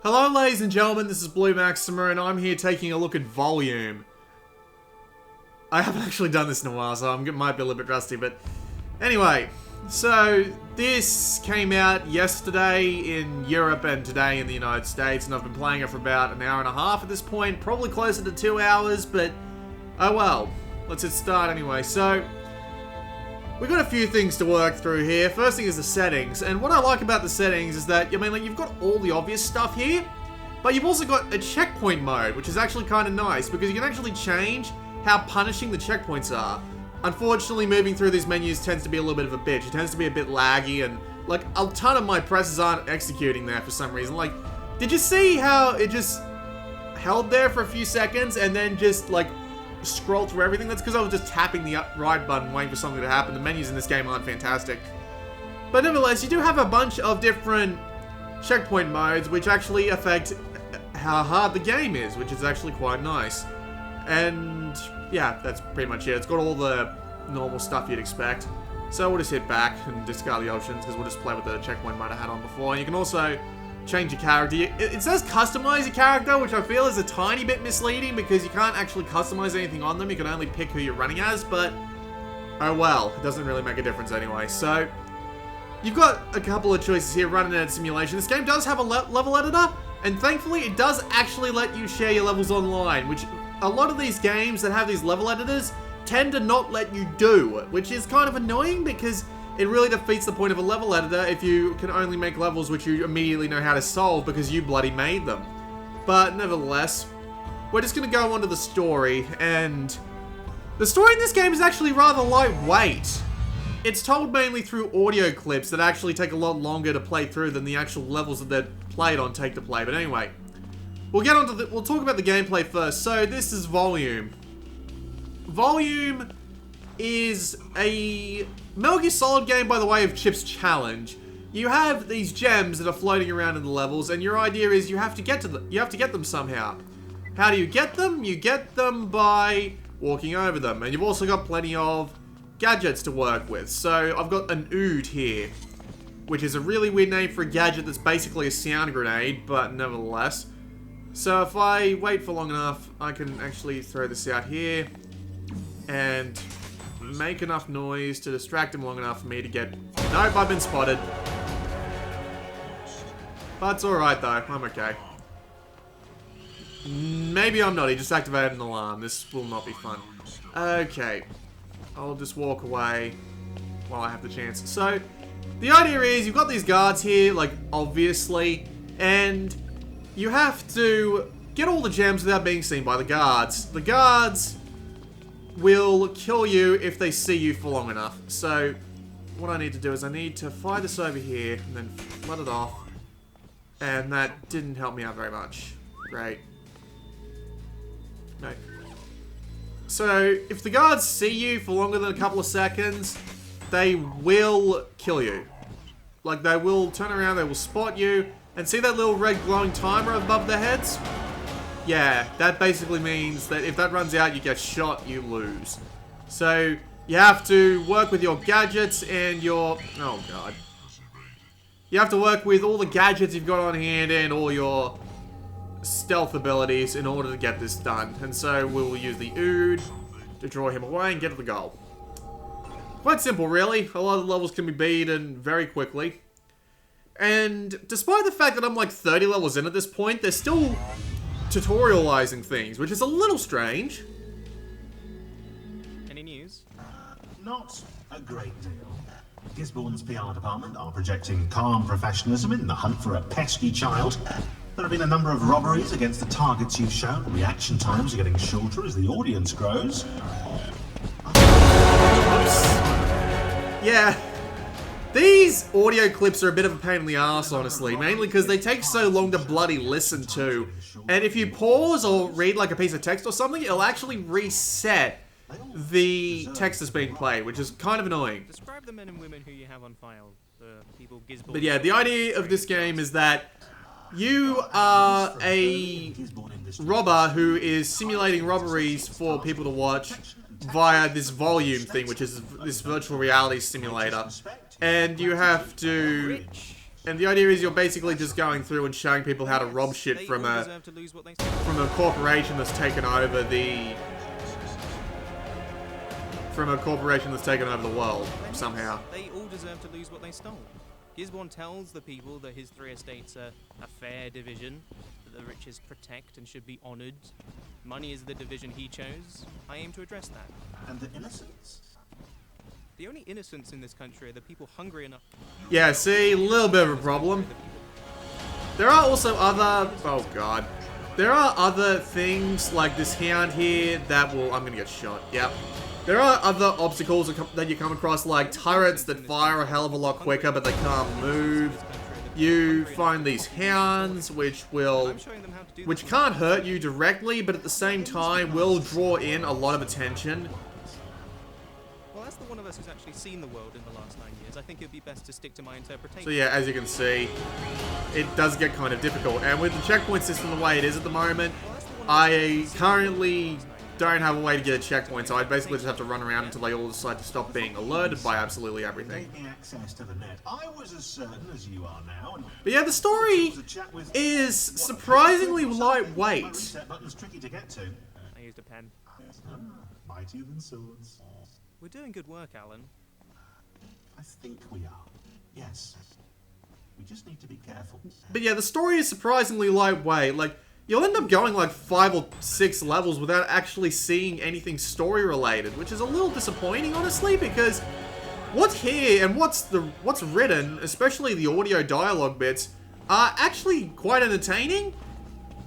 Hello ladies and gentlemen, this is Blue Maxima and I'm here taking a look at Volume. I haven't actually done this in a while, so I might be a little bit rusty, but anyway. So, this came out yesterday in Europe and today in the United States, and I've been playing it for about an hour and a half at this point, probably closer to 2 hours, but oh well. Let's hit start anyway. So, we've got a few things to work through here. First thing is the settings, and what I like about the settings is that, I mean, like, you've got all the obvious stuff here, but you've also got a checkpoint mode, which is actually kind of nice, because you can actually change how punishing the checkpoints are. Unfortunately, moving through these menus tends to be a little bit of a bitch. It tends to be a bit laggy, and, like, a ton of my presses aren't executing there for some reason. Like, did you see how it just held there for a few seconds, and then just, like, scroll through everything? That's because I was just tapping the right button waiting for something to happen. The menus in this game aren't fantastic. But nevertheless, you do have a bunch of different checkpoint modes which actually affect how hard the game is, which is actually quite nice. And yeah, that's pretty much it. It's got all the normal stuff you'd expect. So we'll just hit back and discard the options because we'll just play with the checkpoint mode I had on before. And you can also change your character. It says customize your character, which I feel is a tiny bit misleading because you can't actually customize anything on them. You can only pick who you're running as, but oh well, it doesn't really make a difference anyway. So you've got a couple of choices here. Run an edit simulation. This game does have a level editor, and thankfully it does actually let you share your levels online, which a lot of these games that have these level editors tend to not let you do, which is kind of annoying because it really defeats the point of a level editor if you can only make levels which you immediately know how to solve because you bloody made them. But nevertheless, we're just going to go on to the story, and the story in this game is actually rather lightweight. It's told mainly through audio clips that actually take a lot longer to play through than the actual levels that they're played on take to play. But anyway, we'll talk about the gameplay first. So this is Volume. Volume is a Metal Gear Solid game by the way of Chip's Challenge. You have these gems that are floating around in the levels, and your idea is you have to get them somehow. How do you get them? You get them by walking over them, and you've also got plenty of gadgets to work with. So I've got an ood here, which is a really weird name for a gadget that's basically a sound grenade, but nevertheless. So if I wait for long enough, I can actually throw this out here and make enough noise to distract him long enough for me to get... Nope, I've been spotted. But it's alright though, I'm okay. Maybe I'm not, he just activated an alarm. This will not be fun. Okay. I'll just walk away while I have the chance. So, the idea is you've got these guards here, like, obviously, and you have to get all the gems without being seen by the guards. The guards will kill you if they see you for long enough. So, what I need to do is I need to fire this over here and then let it off. And that didn't help me out very much. Great. No. So, if the guards see you for longer than a couple of seconds, they will kill you. Like, they will turn around, they will spot you, and see that little red glowing timer above their heads? Yeah, that basically means that if that runs out, you get shot, you lose. So, you have to work with your gadgets and your... Oh, God. You have to work with all the gadgets you've got on hand and all your stealth abilities in order to get this done. And so, we will use the ood to draw him away and get to the goal. Quite simple, really. A lot of the levels can be beaten very quickly. And despite the fact that I'm like 30 levels in at this point, they're still tutorializing things, which is a little strange. Any news? Not a great deal. Gisborne's PR department are projecting calm professionalism in the hunt for a pesky child. There have been a number of robberies against the targets you've shown. Reaction times are getting shorter as the audience grows. Yeah. These audio clips are a bit of a pain in the ass, honestly, mainly because they take so long to bloody listen to. And if you pause or read like a piece of text or something, it'll actually reset the text that's being played, which is kind of annoying. Describe the men and women who you have on file, the people Gisborne... But yeah, the idea of this game is that you are a robber who is simulating robberies for people to watch via this Volume thing, which is this virtual reality simulator. And you have to And the idea is you're basically just going through and showing people how to rob shit from a corporation that's taken over the... From a corporation that's taken over the world, somehow. They all deserve to lose what they stole. Gisborne tells the people that his 3 estates are a fair division, that the richest protect and should be honoured. Money is the division he chose. I aim to address that. And the innocents? The only innocents in this country are the people hungry enough. Yeah, see, a little bit of a problem. There are also other... Oh, God. There are other things like this hound here that will... I'm gonna get shot. Yep. There are other obstacles that you come across, like turrets that fire a hell of a lot quicker, but they can't move. You find these hounds, which can't hurt you directly, but at the same time will draw in a lot of attention. Well, as the one of us who's actually seen the world in the last 9 years, I think it'd be best to stick to my interpretation. So yeah, as you can see, it does get kind of difficult. And with the checkpoint system the way it is at the moment, I currently don't have a way to get a checkpoint, so I basically just have to run around until they all decide to stop being alerted by absolutely everything. Access to the net. I was as certain as you are now. But yeah, the story is surprisingly lightweight. Tricky to get to. I used a pen. Mightier than swords. We're doing good work, Alan. I think we are. Yes. We just need to be careful. But yeah, the story is surprisingly lightweight. Like, you'll end up going like 5 or 6 levels without actually seeing anything story related, which is a little disappointing, honestly, because what's here and what's written, especially the audio dialogue bits, are actually quite entertaining.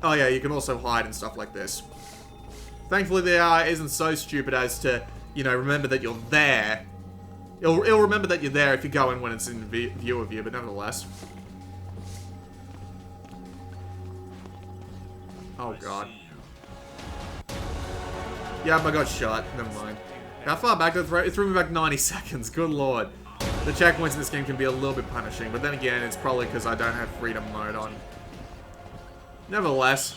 Oh yeah, you can also hide and stuff like this. Thankfully, the AI isn't so stupid as to, you know, remember that you're there. It'll remember that you're there if you go in when it's in view of you, but nevertheless. Oh god. Yep, I got shot. Never mind. How far back did it threw me back 90 seconds. Good lord. The checkpoints in this game can be a little bit punishing, but then again, it's probably because I don't have freedom mode on. Nevertheless.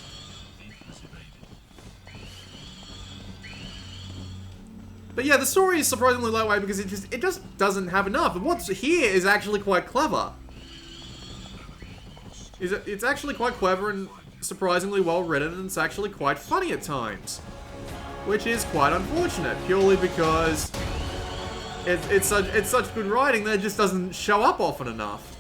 But yeah, the story is surprisingly lightweight because it just doesn't have enough. And what's here is actually quite clever. It's actually quite clever and surprisingly well written, and it's actually quite funny at times, which is quite unfortunate, purely because it's such good writing that it just doesn't show up often enough.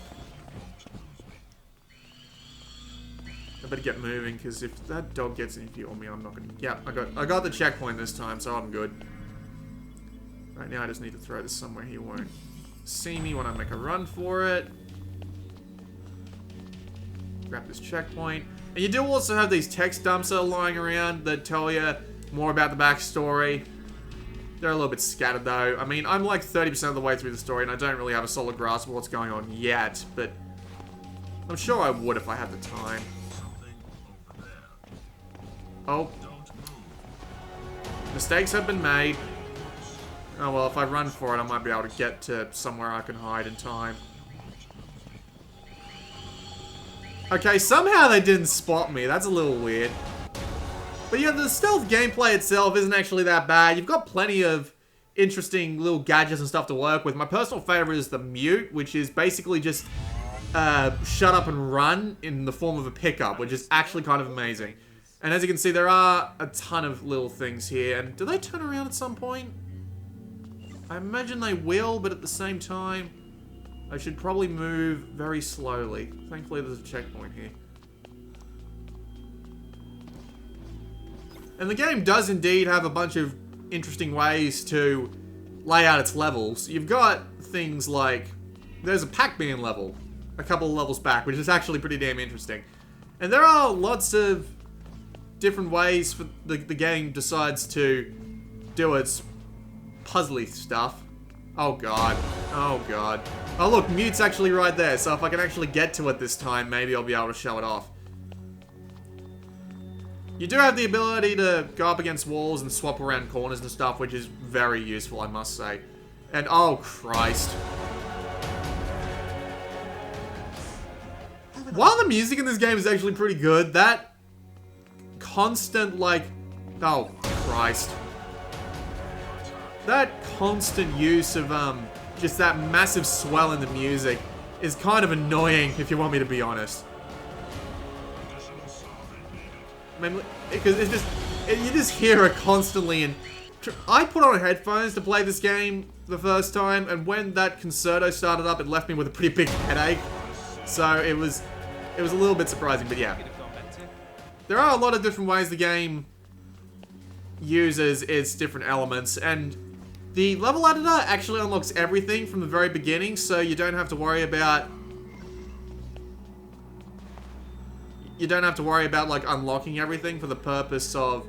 I better get moving, because if that dog gets any view on me, I'm not gonna. Yeah, I got the checkpoint this time, so I'm good. Right now, I just need to throw this somewhere he won't see me when I make a run for it. Grab this checkpoint. And you do also have these text dumps that are lying around that tell you more about the backstory. They're a little bit scattered though. I mean, I'm like 30% of the way through the story and I don't really have a solid grasp of what's going on yet, but I'm sure I would if I had the time. Oh. Mistakes have been made. Oh well, if I run for it, I might be able to get to somewhere I can hide in time. Okay, somehow they didn't spot me. That's a little weird. But yeah, the stealth gameplay itself isn't actually that bad. You've got plenty of interesting little gadgets and stuff to work with. My personal favorite is the mute, which is basically just shut up and run in the form of a pickup, which is actually kind of amazing. And as you can see, there are a ton of little things here. And do they turn around at some point? I imagine they will, but at the same time, I should probably move very slowly. Thankfully, there's a checkpoint here. And the game does indeed have a bunch of interesting ways to lay out its levels. You've got things like, there's a Pac-Man level a couple of levels back, which is actually pretty damn interesting. And there are lots of different ways for the game decides to do its puzzly stuff. Oh god. Oh god. Oh look, mute's actually right there, so if I can actually get to it this time, maybe I'll be able to show it off. You do have the ability to go up against walls and swap around corners and stuff, which is very useful, I must say. And oh Christ. While the music in this game is actually pretty good, that constant, like, oh Christ. That constant use of, just that massive swell in the music is kind of annoying, if you want me to be honest. I mean, because it's just, you just hear it constantly, and I put on headphones to play this game the first time, and when that concerto started up, it left me with a pretty big headache. So it was a little bit surprising, but yeah. There are a lot of different ways the game uses its different elements, and the level editor actually unlocks everything from the very beginning, so you don't have to worry about like unlocking everything for the purpose of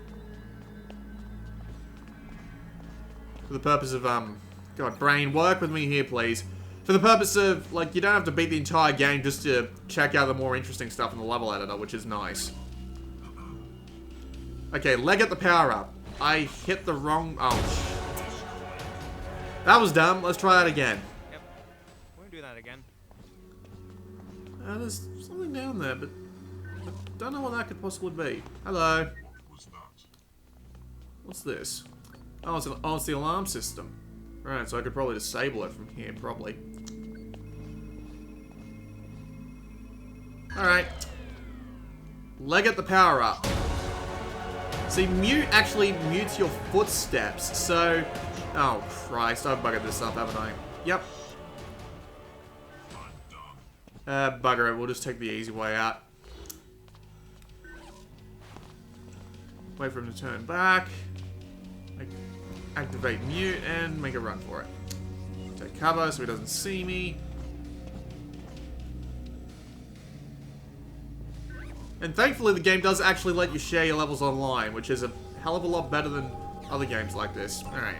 God, brain, work with me here, please. For the purpose of, like, you don't have to beat the entire game just to check out the more interesting stuff in the level editor, which is nice. Okay, leg at the power up. I hit the wrong... Oh, that was dumb. Let's try that again. Yep. Won't do that again. There's something down there, but I don't know what that could possibly be. Hello. What's this? Oh, it's the alarm system. Right, so I could probably disable it from here, probably. Alright. Leg at the power up. See, mute actually mutes your footsteps, so... Oh, Christ, I've buggered this up, haven't I? Yep. Bugger it, we'll just take the easy way out. Wait for him to turn back. Activate mute and make a run for it. Take cover so he doesn't see me. And thankfully the game does actually let you share your levels online, which is a hell of a lot better than other games like this. Alright.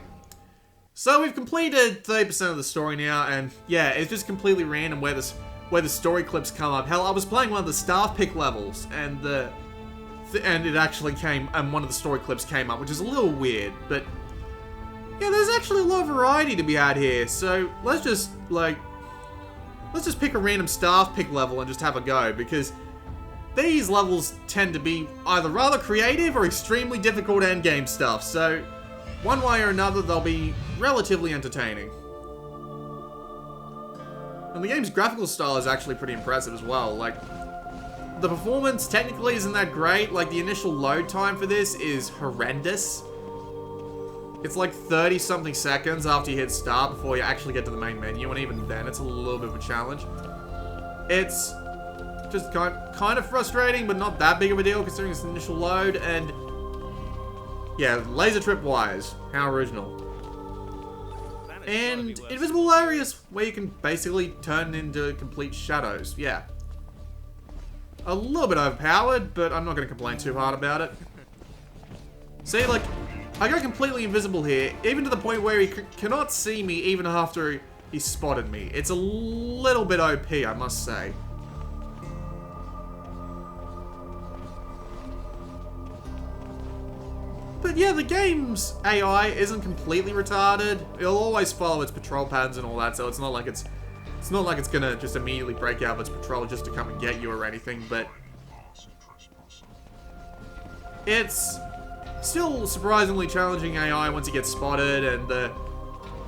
So we've completed 30% of the story now, and yeah, it's just completely random where the story clips come up. Hell, I was playing one of the staff pick levels, and it actually came, and one of the story clips came up, which is a little weird, but yeah, there's actually a lot of variety to be had here. So let's just pick a random staff pick level and just have a go, because these levels tend to be either rather creative or extremely difficult endgame stuff. So one way or another, they'll be relatively entertaining. And the game's graphical style is actually pretty impressive as well. Like, the performance technically isn't that great. Like, the initial load time for this is horrendous. It's like 30-something seconds after you hit start before you actually get to the main menu, and even then, it's a little bit of a challenge. It's just kind of frustrating, but not that big of a deal considering its initial load, and yeah, laser trip wires. How original. And invisible areas where you can basically turn into complete shadows. Yeah. A little bit overpowered, but I'm not going to complain too hard about it. See, like, I go completely invisible here, even to the point where he cannot see me even after he spotted me. It's a little bit OP, I must say. But yeah, the game's AI isn't completely retarded. It'll always follow its patrol patterns and all that, so it's not like it's gonna just immediately break out of its patrol just to come and get you or anything, but it's still surprisingly challenging AI once you get spotted, and the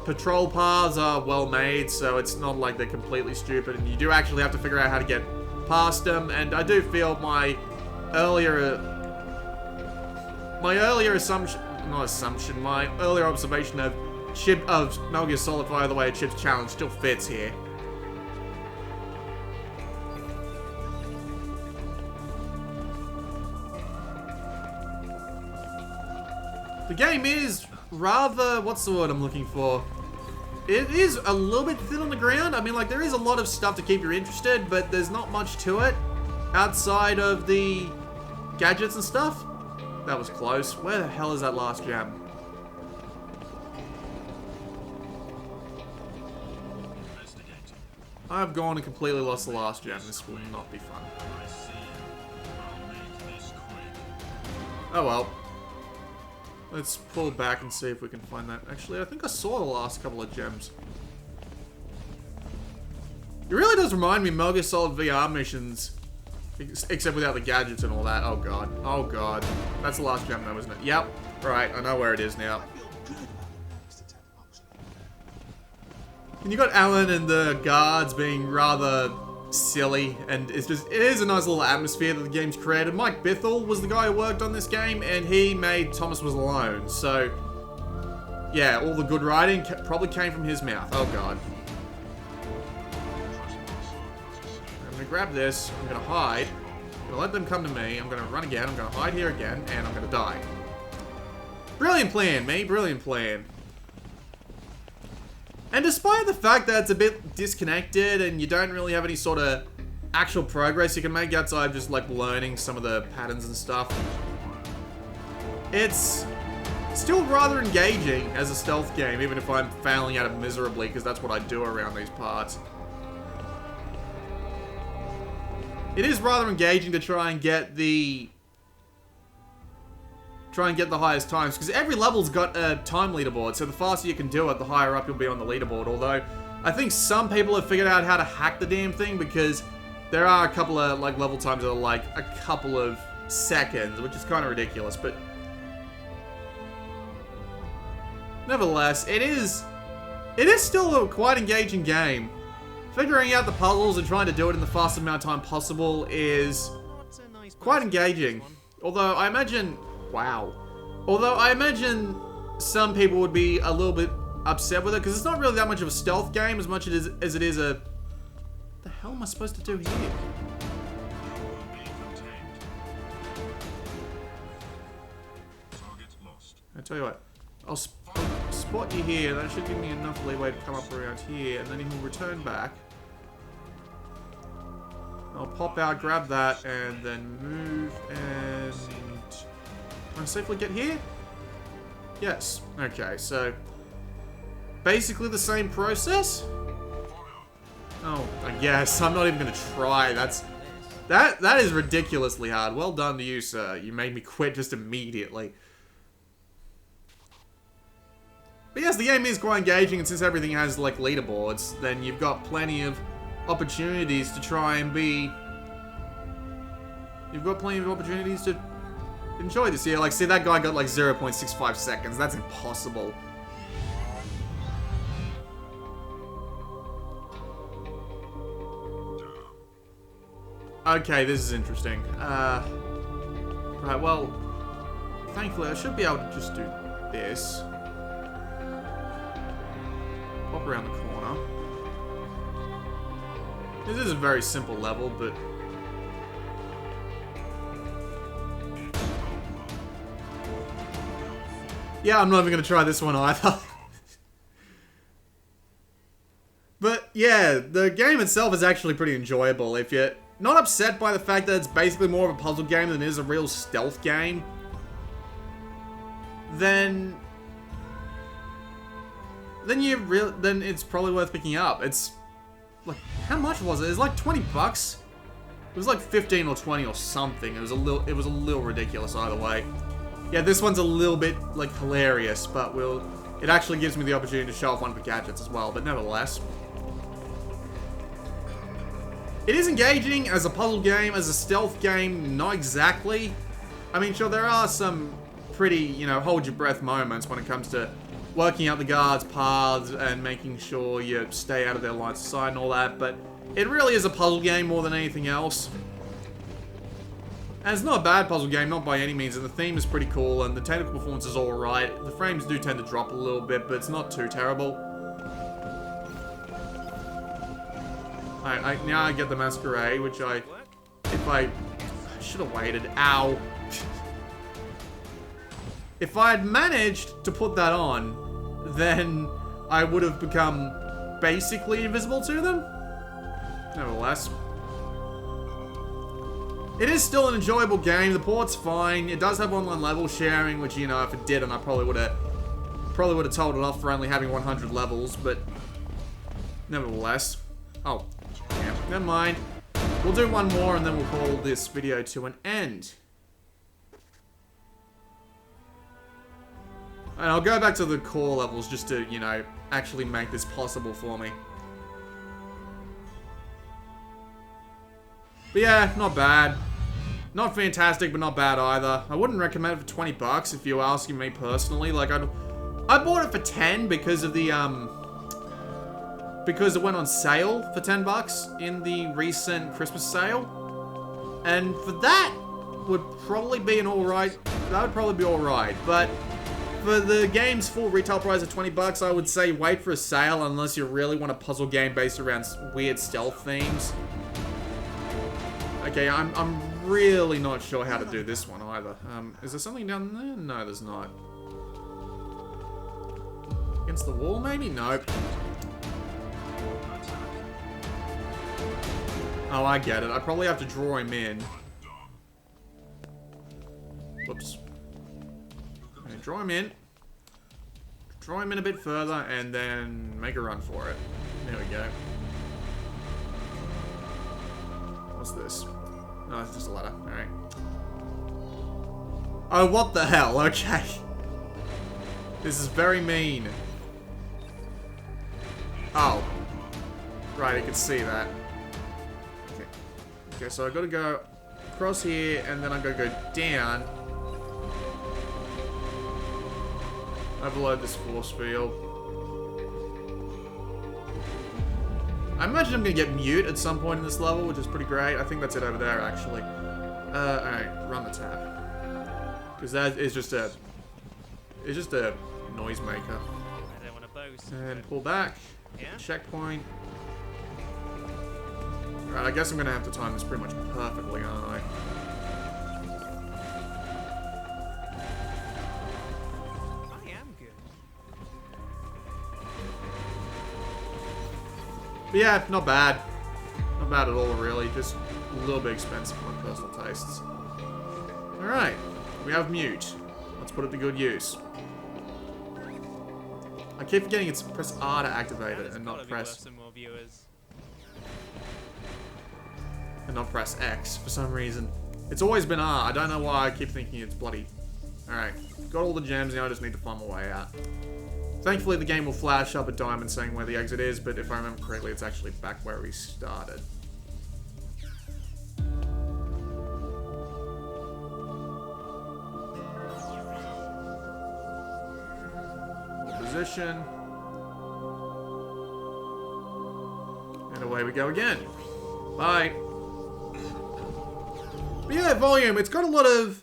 patrol paths are well made, so it's not like they're completely stupid, and you do actually have to figure out how to get past them. And I do feel my earlier observation of Metal Gear Solid Fire the Way of Chip's challenge still fits here. The game is rather, what's the word I'm looking for? It is a little bit thin on the ground. I mean, like, there is a lot of stuff to keep you interested, but there's not much to it outside of the gadgets and stuff. That was close. Where the hell is that last gem? I've gone and completely lost the last gem. This will not be fun. Oh well. Let's pull back and see if we can find that. Actually, I think I saw the last couple of gems. It really does remind me of Metal Gear Solid VR missions. Except without the gadgets and all that. Oh god. Oh god. That's the last gem though, isn't it? Yep. Right, I know where it is now. And you got Alan and the guards being rather silly, and it is a nice little atmosphere that the game's created. Mike Bithell was the guy who worked on this game, and he made Thomas Was Alone. So, yeah, all the good writing probably came from his mouth. Oh god. I'm gonna grab this. I'm gonna hide. I'm gonna let them come to me. I'm gonna run again. I'm gonna hide here again, and I'm gonna die. Brilliant plan, me. Brilliant plan. And despite the fact that it's a bit disconnected and you don't really have any sort of actual progress you can make outside just like learning some of the patterns and stuff, it's still rather engaging as a stealth game, even if I'm failing at it miserably, because that's what I do around these parts. It is rather engaging to try and get the highest times, because every level's got a time leaderboard, so the faster you can do it, the higher up you'll be on the leaderboard. Although, I think some people have figured out how to hack the damn thing, because there are a couple of like level times that are like a couple of seconds, which is kind of ridiculous, but nevertheless, it is still a quite engaging game. Figuring out the puzzles and trying to do it in the fastest amount of time possible is quite engaging. Although I imagine some people would be a little bit upset with it, because it's not really that much of a stealth game as much as it is a... What the hell am I supposed to do here? I tell you what, I'll spot you here. That should give me enough leeway to come up around here, and then he will return back. I'll pop out, grab that, and then move, and... Can I safely get here? Yes. Okay, so... Basically the same process? Oh, I guess. I'm not even gonna try. That is ridiculously hard. Well done to you, sir. You made me quit just immediately. But yes, the game is quite engaging, and since everything has, like, leaderboards, then you've got plenty of opportunities to try and be... You've got plenty of opportunities to enjoy this. Yeah, like, see, that guy got, like, 0.65 seconds. That's impossible. Okay, this is interesting. Right, well, thankfully, I should be able to just do this. Pop around the corner. This is a very simple level, but... Yeah, I'm not even going to try this one either. But, yeah, the game itself is actually pretty enjoyable. If you're not upset by the fact that it's basically more of a puzzle game than it is a real stealth game, then it's probably worth picking up. It's like, how much was it? It was like 20 bucks. It was like 15 or 20 or something. It was a little ridiculous either way. Yeah, this one's a little bit like hilarious, but it actually gives me the opportunity to show off one of the gadgets as well, but nevertheless. It is engaging as a puzzle game, as a stealth game, not exactly. I mean, sure, there are some pretty, you know, hold your breath moments when it comes to working out the guards' paths and making sure you stay out of their lines of sight and all that, but it really is a puzzle game more than anything else. And it's not a bad puzzle game, not by any means, and the theme is pretty cool, and the technical performance is alright. The frames do tend to drop a little bit, but it's not too terrible. Now I get the Masquerade, which I should have waited. Ow. If I had managed to put that on, then I would have become basically invisible to them. Nevertheless. It is still an enjoyable game. The port's fine. It does have online level sharing, which, you know, if it didn't, I probably would have told it off for only having 100 levels, but nevertheless. Oh, yeah, never mind. We'll do one more and then we'll call this video to an end. And I'll go back to the core levels just to, you know, actually make this possible for me. But yeah, not bad. Not fantastic, but not bad either. I wouldn't recommend it for 20 bucks if you were asking me personally. Like, I bought it for 10 because of the, because it went on sale for $10 in the recent Christmas sale. And for that would probably be an alright, that would probably be alright, but for the game's full retail price of $20, I would say wait for a sale unless you really want a puzzle game based around weird stealth themes. Okay, I'm really not sure how to do this one either. Is there something down there? No, there's not. Against the wall, maybe? Nope. Oh, I get it. I probably have to draw him in. Whoops. Okay, draw him in. Draw him in a bit further, and then make a run for it. There we go. What's this? No, it's just a ladder. Alright. Oh, what the hell? Okay. This is very mean. Oh. Right, I can see that. Okay. Okay, so I gotta go across here, and then I gotta go down. Overload this force field. I imagine I'm gonna get mute at some point in this level, which is pretty great. I think that's it over there, actually. Alright, run the tab. Because that is just a... It's just a noisemaker. I don't want to boast. And pull back. Yeah? Checkpoint. Right, I guess I'm gonna have to time this pretty much perfectly, aren't I? I am good. But yeah, not bad. Not bad at all, really. Just a little bit expensive for my personal tastes. Alright, we have mute. Let's put it to good use. I keep forgetting it's press R to activate it and not press... Some more viewers. And not press X for some reason. It's always been R. I don't know why I keep thinking it's bloody. Alright, got all the gems, now I just need to find my way out. Thankfully, the game will flash up a diamond saying where the exit is, but if I remember correctly, it's actually back where we started. Position. And away we go again. Bye. But yeah, Volume, it's got a lot of...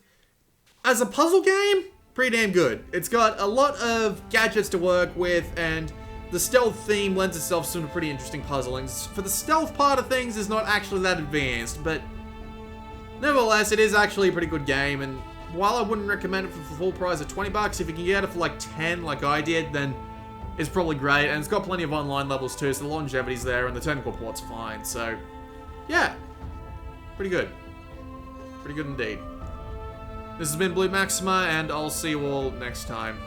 As a puzzle game, pretty damn good. It's got a lot of gadgets to work with, and the stealth theme lends itself to some pretty interesting puzzling. For the stealth part of things, is not actually that advanced, but nevertheless, it is actually a pretty good game, and while I wouldn't recommend it for the full price of $20, if you can get it for like 10 like I did, then it's probably great, and it's got plenty of online levels too, so the longevity's there, and the technical port's fine, so yeah, pretty good. Pretty good indeed. This has been Blue Maxima, and I'll see you all next time.